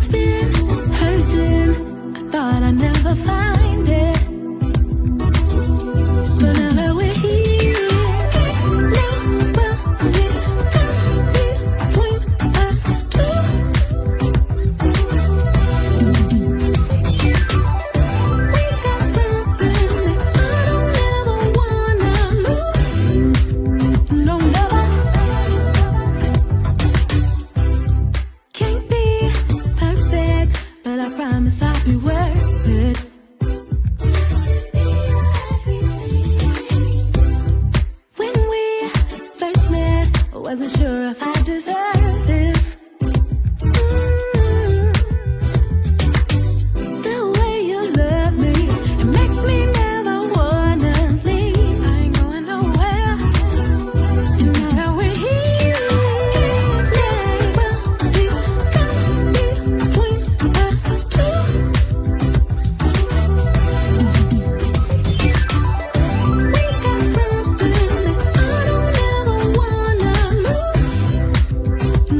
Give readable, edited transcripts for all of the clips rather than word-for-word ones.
heart's been hurting. I thought I'd never find it, but now that we're here, nobody come between us two. We got something that I don't ever wanna lose. No, never. Can't be perfect, but I promise I'll be worth it. When we first met, I wasn't sure if I deserved this. The way you love me, it makes me never wanna leave. I ain't going nowhere. And now that we're here, nobody come between us two. We got something that I don't ever wanna lose.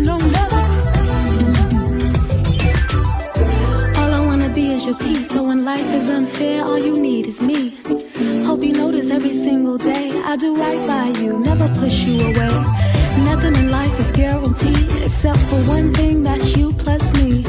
No, never. All I wanna be is your peace. So when life is unfair, all you need is me. Hope you notice every single day I do right by you, never push you away. Nothing in life is guaranteed except for one thing, that's you plus me.